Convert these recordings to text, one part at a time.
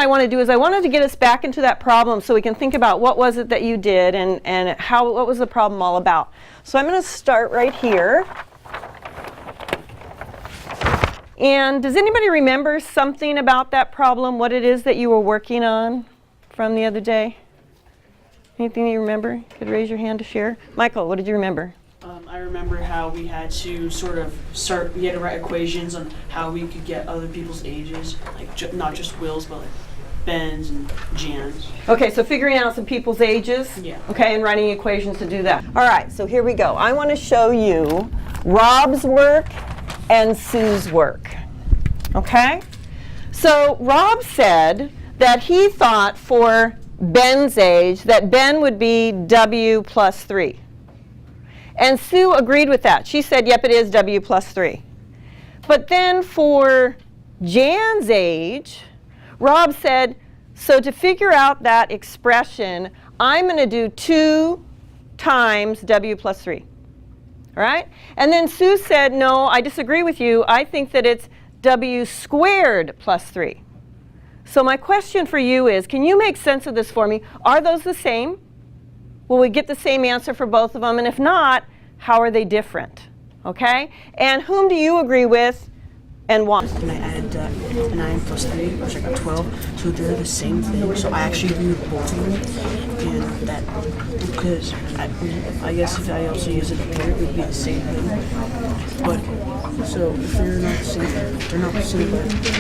I want to do is I wanted to get us back into that problem so we can think about what was it that you did and what was the problem all about. So I'm going to start right here. And does anybody remember something about that problem, what it is that you were working on from the other day? Anything you remember? You could raise your hand to share. Michael, what did you remember? I remember how we had to we had to write equations on how we could get other people's ages, like not just Will's, but like Ben's and Jan's. Okay, so figuring out some people's ages. Yeah. Okay, and writing equations to do that. All right, so here we go. I want to show you Rob's work and Sue's work. Okay? So Rob said that he thought for Ben's age that Ben would be W plus 3. And Sue agreed with that. She said, yep, it is W plus 3. But then for Jan's age, Rob said, so to figure out that expression, I'm going to do 2 times W plus 3. All right? And then Sue said, no, I disagree with you. I think that it's W squared plus 3. So my question for you is, can you make sense of this for me? Are those the same? Will we get the same answer for both of them? And if not, how are they different? Okay? And whom do you agree with and why? And I added 9 plus 3, which I got 12. So they're the same thing. So I actually agree with both of them. And that, because I guess if I also use it up here, it would be the same thing. But, so if they're not the same, they're not the same.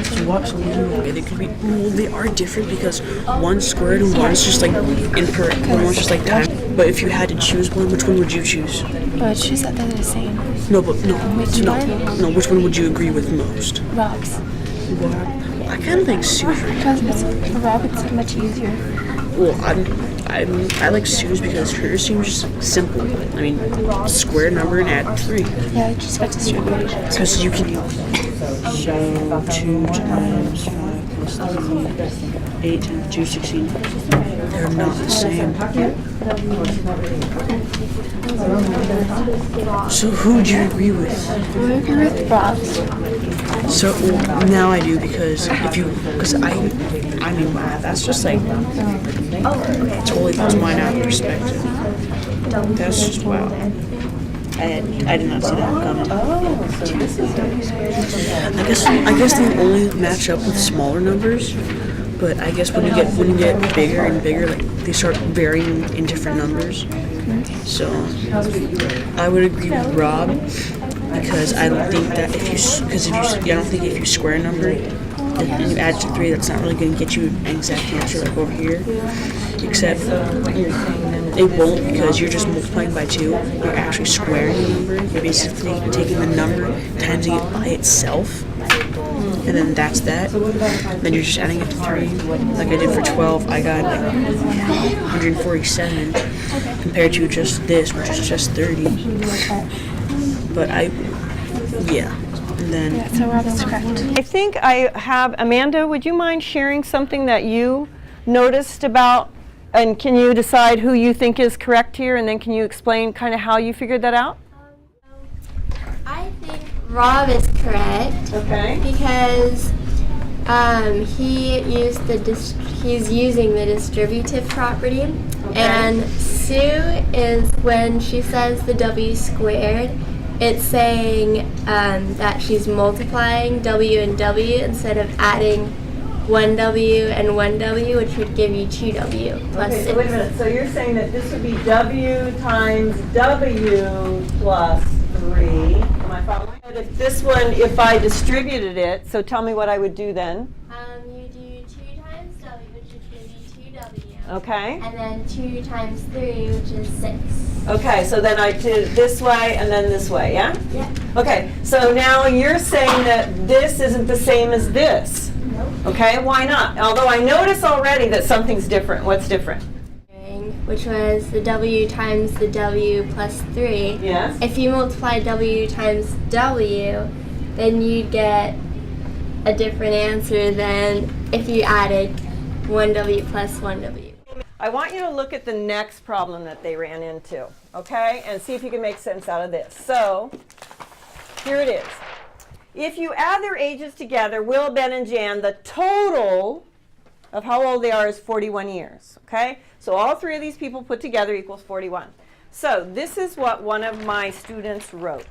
So what? So they could be, well, they are different because one's squared and one's just like incorrect. One's just like time. But if you had to choose one, which one would you choose? But choose that they're the same. No, but no. Which one? No, which one would you agree with most? Rob's. Well, I kind of think Sue's. Because for Rob, it's much easier. Well, I like Sue's because hers seems just simple. I mean, square number and add 3. Yeah, I just got distributed. Because you can. So 2 times 5 plus 3, 8 times 2, 16. They're not the same. So who do you agree with? I agree with Rob's. So now I do because I mean math. That's just like totally puts mine out of perspective. That's just wow. I did not see that coming. I guess they only match up with smaller numbers, but I guess when you get bigger and bigger, like they start varying in different numbers. So I would agree with Rob because I don't think that if you square a number and you add to 3, that's not really going to get you an exact answer like over here. Except it won't because you're just multiplying by 2. You're actually squaring the number. You're basically taking the number, timesing it by itself, and then that's that. Then you're just adding it to 3. Like I did for 12, I got like 147 compared to just this, which is just 30. But yeah. And then Yeah, so Rob is correct. I think I have, Amanda, would you mind sharing something that you noticed about, and can you decide who you think is correct here, and then can you explain kind of how you figured that out? I think Rob is correct. Okay. Because he's using the distributive property, and Sue is when she says the W squared, it's saying that she's multiplying W and W instead of adding 1W and 1W, which would give you 2W plus 6. So wait a minute. So you're saying that this would be W times W plus 3. Am I following? If this one, if I distributed it, so tell me what I would do then. You do 2 times W, which would give you 2W. Okay. And then 2 times 3, which is 6. Okay, so then I did it this way and then this way, yeah? Yeah. Okay, so now you're saying that this isn't the same as this. Nope. Okay, why not? Although I notice already that something's different. What's different? Which was the W times the W plus 3. Yes. If you multiply W times W, then you'd get a different answer than if you added 1W plus 1W. I want you to look at the next problem that they ran into, okay? And see if you can make sense out of this. So, here it is. If you add their ages together, Will, Ben, and Jan, the total of how old they are is 41 years, okay? So all three of these people put together equals 41. So this is what one of my students wrote.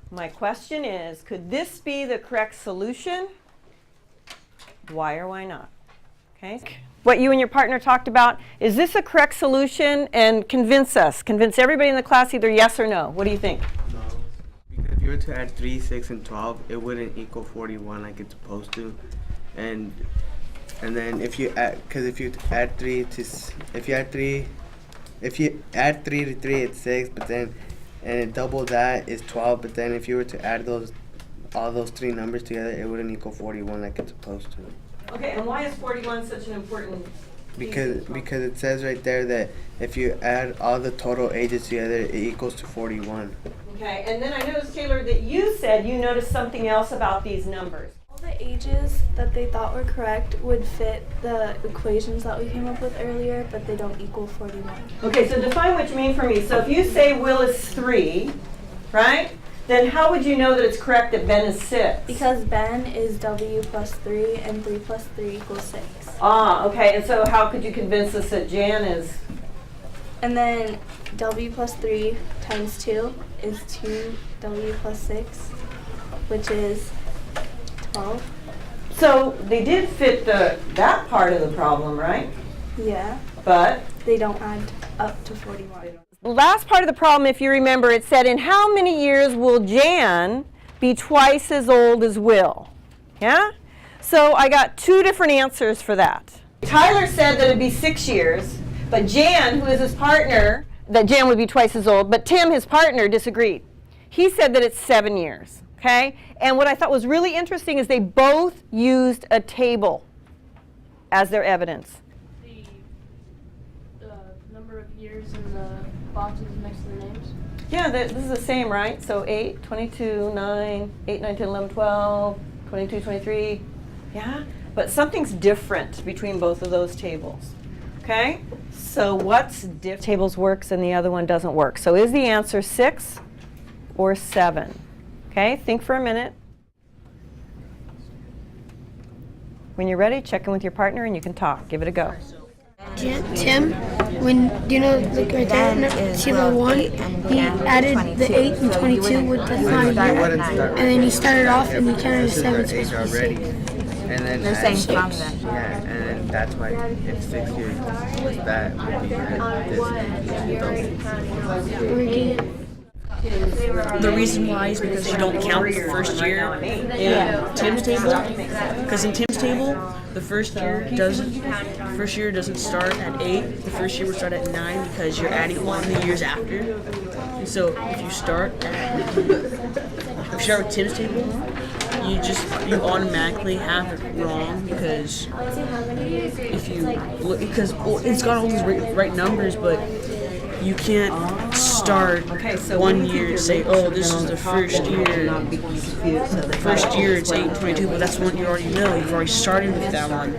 My question is, could this be the correct solution? Why or why not? Okay. What you and your partner talked about, is this a correct solution? And convince us. Convince everybody in the class either yes or no. What do you think? No. Because if you were to add 3, 6, and 12, it wouldn't equal 41 like it's supposed to. And then if you add, because if you add 3 to, if you add 3 to 3, it's 6, but then, and double that is 12, but then if you were to add all those 3 numbers together, it wouldn't equal 41 like it's supposed to. Okay, and why is 41 such an important Because it says right there that if you add all the total ages together, it equals to 41. Okay, and then I noticed, Taylor, that you said you noticed something else about these numbers. All the ages that they thought were correct would fit the equations that we came up with earlier, but they don't equal 41. Okay, so define what you mean for me. So if you say Will is 3, right? Then how would you know that it's correct that Ben is 6? Because Ben is W plus 3, and 3 plus 3 equals 6. Ah, okay. And so how could you convince us that Jan is? And then W plus 3 times 2 is 2W plus 6, which is 12. So they did fit that part of the problem, right? Yeah, But they don't add up to 41. the last part of the problem, if you remember, it said, in how many years will Jan be twice as old as Will? Yeah? So I got 2 different answers for that. Tyler said that it'd be 6 years, but Jan, who is his partner, that Jan would be twice as old, but Tim, his partner, disagreed. He said that it's 7 years, okay? And what I thought was really interesting is they both used a table as their evidence. The number of years in the boxes next to the names? Yeah, this is the same, right? So 8, 22, 9, 8, 9, 10, 11, 12, 22, 23. Yeah? But something's different between both of those tables. Okay? So what's different? Tables works and the other one doesn't work. So is the answer 6 or 7? Okay? Think for a minute. When you're ready, check in with your partner and you can talk. Give it a go. Tim, when you know, like right there, table 1, he added the 8 and 22 with the final year, and then he started off and he counted 7 age already. And then They're saying from then. Yeah, and then that's why if 6 years that would be The reason why is because you don't count the first year in Tim's table. Because in Tim's table, the first year doesn't start at 8. The first year would start at 9 because you're adding on the years after. And so if you start with Tim's table, you automatically have it wrong because if you look, because it's got all these right numbers, but you can't start one year and say, oh, this is the first year. First year it's 8 and 22, but that's one you already know. You've already started with that one.